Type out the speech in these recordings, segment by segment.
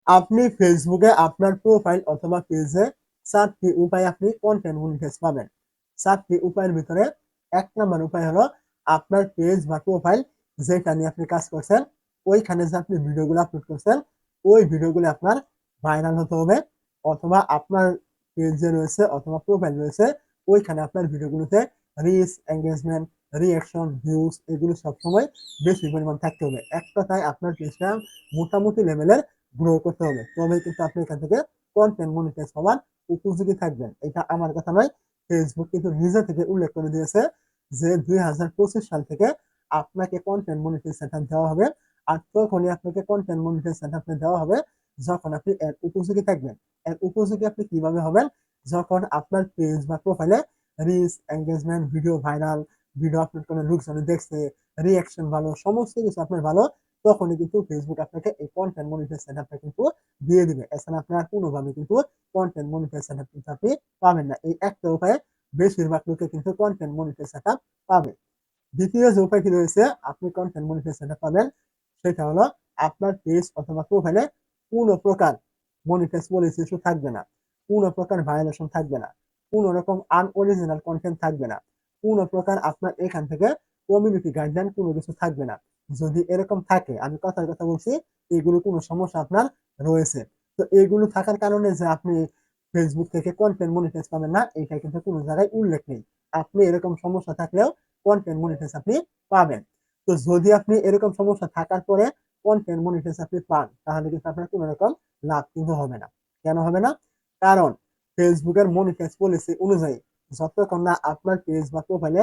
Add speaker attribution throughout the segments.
Speaker 1: আপনি ফেসবুকে আপনার প্রোফাইল অথবা পেজে ৪টি উপায়ে আপনি কন্টেন্ট মনিটাইজ পাবেন। ৪টি উপায়ের ভিতরে ১ নাম্বার উপায় হলো আপনার পেজ বা প্রোফাইল যেটা নিয়ে আপনি কাজ করছেন, ওইখানে যে আপনি ভিডিওগুলো আপলোড করছেন, ওই ভিডিওগুলো আপনার ভাইরাল হতে হবে অথবা আপনার পেজ যে রয়েছে অথবা প্রোফাইল রয়েছে, ওইখানে আপনার ভিডিওগুলোতে রিচ, এনগেজমেন্ট, রিঅ্যাকশন, ভিউজ এগুলো সবসময় বেশি পরিমাণ থাকতে হবে। এক কথায় আপনার পেজটা মোটামুটি লেভেলের গ্রো করতে হবে, তবেই কিন্তু আপনি এখান থেকে কন্টেন্ট মনিটাইজ হওয়ার উপযোগী থাকবেন। এটা আমার কথা নয়, ফেসবুক কিন্তু নিজে থেকে উল্লেখ করে দিয়েছে যে 2025 সাল থেকে আপনাকে কন্টেন্ট মনিটাইজ সেটআপ দেওয়া হবে। আর তখনই আপনাকে কন্টেন্ট মনিটাইজ সেটআপ দেওয়া হবে যখন আপনি এর উপযোগী থাকবেন। এর উপযোগী আপনি কিভাবে হবেন? যখন আপনার পেজ বা প্রোফাইলে reach, engagement, video viral, video upload করে লোকজনে দেখছে, রিঅ্যাকশন ভালো, সমস্ত কিছু আপনার ভালো, তখনই কিন্তু ফেসবুক আপনাকে এই কন্টেন্ট মনিটাইজ সেটআপটা কিন্তু দিয়ে দিবে। এছাড়া আপনি আর কোনোভাবে কিন্তু কন্টেন্ট মনিটাইজ সেটআপ কিন্তু আপনি পাবেন না। এই একটা উপায়ে বেশিরভাগ লোকে কিন্তু কন্টেন্ট মনিটাইজ সেটআপ পাবে। দ্বিতীয় যে উপায়টি রয়েছে আপনি কন্টেন্ট মনিটাইজ সেটআপ পাবেন, সেটা হলো আপনার পেজ অথবা প্রোফাইলে কোনো প্রকার মনিটাইজ পলিসি ইস্যু থাকবে না, কোনো প্রকার ভায়োলেশন থাকবে না, কোনো রকম আনঅরিজিনাল কন্টেন্ট থাকবে না, কোনো প্রকার আপনার এখান থেকে কমিউনিটি গাইডলাইন কোনো কিছু থাকবে না। যদি এরকম থাকে, আমি কথার কথা বলছি, এগুলো কোনো সমস্যা আপনার রয়েছে। তো এগুলো থাকার কারণে যে আপনি ফেসবুক থেকে কন্টেন্ট মনিটাইজ পাবেন না, এটা কিন্তু কোনো জায়গায় উল্লেখ নেই। আপনি এরকম সমস্যা থাকলেও কন্টেন্ট মনিটাইজ আপনি পাবেন। তো যদি আপনি এরকম সমস্যা থাকার পরে কন্টেন্ট মনিটাইজ আপনি পান, তাহলে কিন্তু আপনার কোনো রকম লাভ কিন্তু হবে না। কেন হবে না? কারণ ফেসবুকের মনিটাইজ পলিসি অনুযায়ী যতক্ষণ না আপনার পেজ বা প্রোফাইলে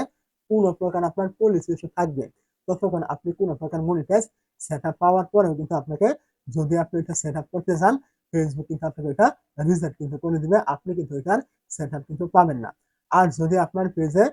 Speaker 1: কোনো প্রকার আপনার পলিসি ইস্যু থাকবে, ততক্ষণ আপনি কোনো প্রকার মনিটাইজ সেটআপ পাওয়ার পরেও কিন্তু আপনাকে, যদি আপনি এটা সেটআপ করতে চান, ফেসবুক কিন্তু আপনাকে এটা রিজেক্ট কিন্তু করে দিবে। আপনি কিন্তু এটার সেটআপ কিন্তু পাবেন না। আর যদি আপনার পেজে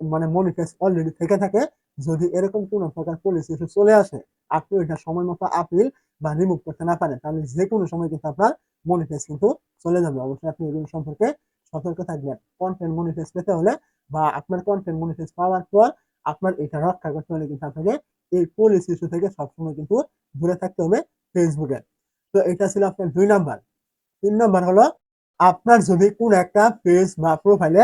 Speaker 1: মানে মনিটাইজ অলরেডি থেকে থাকে, যদি এরকম কোনো প্রকার পলিসি ইস্যু চলে আসে, আপনি এটা সময় মতো আপিল বা রিমুভ করতে না পারেন, তাহলে যে কোনো সময় কিন্তু আপনার মনিটাইজ কিন্তু চলে যাবে। অবশ্যই আপনি এগুলো সম্পর্কে সতর্ক থাকবেন। কন্টেন্ট মনিটাইজ পেতে হলে বা আপনার কন্টেন্ট মনিটাইজ পাওয়ার পর আপনার এটা রক্ষা করতে হলে কিন্তু আপনাকে এই পলিসি ইস্যু থেকে সবসময় কিন্তু দূরে থাকতে হবে ফেসবুকে। তো এটা ছিল আপনার ২ নাম্বার। ৩ নাম্বার হলো আপনার যদি কোনো একটা পেজ বা প্রোফাইলে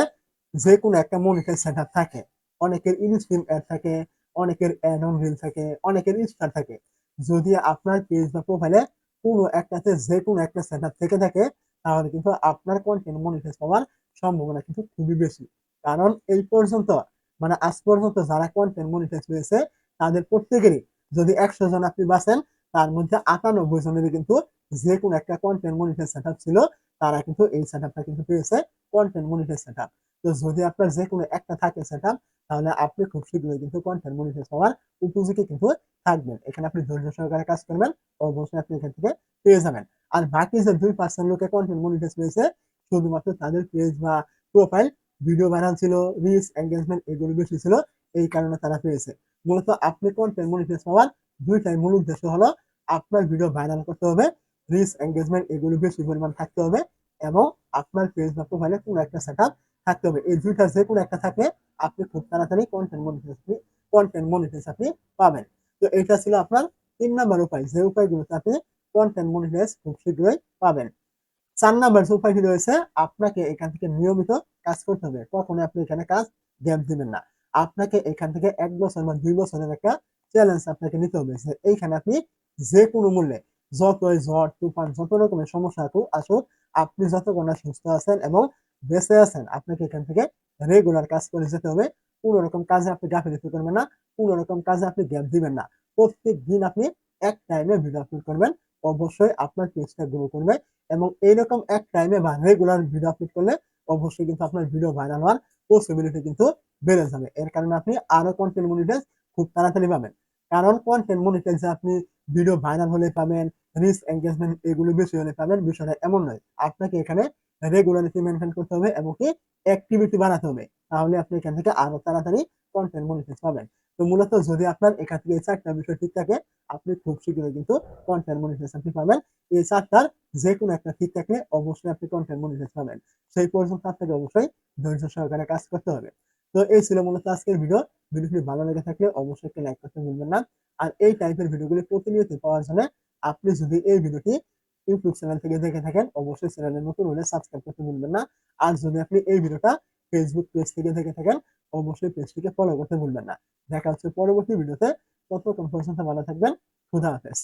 Speaker 1: যে কোনো একটা মনিটাইজ সেটআপ থাকে, অনেকের ইনস্ট্রিম অ্যাড থাকে, অনেকের অ্যাড অন রিল থাকে, অনেকের স্টার থাকে। যদি আপনার পেজ বা প্রোফাইলে কোনো একটাতে যে কোনো একটা সেটআপ থেকে থাকে, তাহলে কিন্তু আপনার কন্টেন্ট মনিটাইজ পাওয়ার সম্ভাবনা কিন্তু খুবই বেশি। কারণ এই পর্যন্ত মানে আজ পর্যন্ত যারা কন্টেন্ট মনিটাইজ পেয়েছে, তাদের প্রত্যেকেরই, যদি ১০০ জন আপনি বাছেন, তার মধ্যে ৯৮ জনেরই কিন্তু যে কোনো একটা কন্টেন্ট মনিটাইজ সেটআপ ছিল, তারা কিন্তু এই সেটআপটা কিন্তু পেয়েছে, কন্টেন্ট মনিটাইজ সেটআপ। তো যদি আপনার যে কোনো একটা থাকে সেটআপ, তাহলে আপনি খুব শীঘ্রই কিন্তু কন্টেন্ট মনিটাইজ হওয়ার উপযোগী কিন্তু থাকবেন। এখানে আপনি ধৈর্য সহকারে কাজ করবেন, অবশ্যই আপনি এখান থেকে পেয়ে যাবেন। আর বাকি যে ২% লোকে কন্টেন্ট মনিটাইজ পেয়েছে, শুধুমাত্র তাদের পেজ বা প্রোফাইল ভিডিও ভাইরাল ছিল, রিচ, এনগেজমেন্ট এগুলো বেশি ছিল, এই কারণে তারা পেয়েছে। মূলত আপনি কন্টেন্ট মনিটাইজ পাওয়ার ২ টাই মূল উদ্দেশ্য হলো আপনার ভিডিও ভাইরাল করতে হবে, রিচ, এনগেজমেন্ট এগুলো বেশি পরিমাণ থাকতে হবে এবং আপনার পেজ বা প্রোফাইলে কোনো একটা সেটআপ থাকতে হবে। এই ২ টার যে কোনো একটা থাকলে আপনি খুব তাড়াতাড়ি কন্টেন্ট মনিটাইজ আপনি পাবেন। তো এটা ছিল আপনার ৩ নাম্বার উপায়, যে উপায়গুলোতে আপনি কন্টেন্ট মনিটাইজ খুব শীঘ্রই পাবেন। ৪ নাম্বার যে উপায়টি রয়েছে, আপনাকে এখান থেকে নিয়মিত কাজ করতে হবে। কখনোই আপনি এখানে কাজ গ্যাপ দিবেন না। আপনাকে এখান থেকে ১ বছর বা ২ বছরের একটা চ্যালেঞ্জ আপনাকে নিতে হবে যে এইখানে আপনি যে কোনো মূল্যে, যতই ঝড় তুফান যত রকমের সমস্যা আসুক, আপনি যতক্ষণ না সুস্থ আছেন এবং বেঁচে আছেন, আপনাকে এখান থেকে রেগুলার কাজ করে যেতে হবে। কোনো রকম কাজে আপনি গাফিলতি করবেন না, কোনো রকম কাজে আপনি গ্যাপ দিবেন না। প্রত্যেক দিন আপনি এক টাইমে ভিডিও আপলোড করবেন। অবশ্যই আপনার পেজটা গ্রো করবে এবং এইরকম এক টাইমে বা রেগুলার ভিডিও আপলোড করলে অবশ্যই কিন্তু আপনার ভিডিও ভাইরাল হওয়ার পসিবিলিটি কিন্তু বেড়ে যাবে। এর কারণে আপনি আরো কন্টেন্ট মনিটাইজ খুব তাড়াতাড়ি পাবেন। কারণ কন্টেন্ট মনিটাইজ আপনি ভিডিও ভাইরাল হলে পাবেন, রিচ, এনগেজমেন্ট এগুলো বেশি হলে পাবেন, বিষয়টা এমন নয়। আপনাকে এখানে রেগুলারিটি মেইনটেইন করতে হবে এবং কি অ্যাক্টিভিটি বাড়াতে হবে। তাহলে আপনি এখান থেকে আরো তাড়াতাড়ি কন্টেন্ট মনিটাইজ পাবেন। তো মূলত যদি আপনার এখান থেকে এই ৪ টা বিষয় ঠিক থাকে, আপনি খুব শীঘ্রই কিন্তু কন্টেন্ট মনিটাইজ আপনি পাবেন। এই ৪ টার যে কোনো একটা ঠিক থাকলে অবশ্যই আপনি কন্টেন্ট মনিটাইজ পাবেন। সেই পর্যন্ত আপনাকে অবশ্যই ধৈর্য সহকারে কাজ করতে হবে। তো এই ছিল মূলত আজকের ভিডিও। ভিডিওটি ভালো লেগে থাকলে অবশ্যই একটি লাইক করতে ভুলবেন না। আর এই টাইপের ভিডিওগুলি প্রতিনিয়ত পাওয়ার জন্য আপনি যদি এই ভিডিওটি ইউটিউব চ্যানেল থেকে দেখে থাকেন অবশ্যই চ্যানেলে নতুন হলে সাবস্ক্রাইব করতে ভুলবেন না। আর যদি আপনি এই ভিডিওটা ফেসবুক পেজ থেকে দেখে থাকেন অবশ্যই পেজটিকে ফলো করতে ভুলবেন না। দেখা হচ্ছে পরবর্তী ভিডিওতে। ততক্ষণ পর্যন্ত ভালো থাকবেন। খুদা হাফেজ।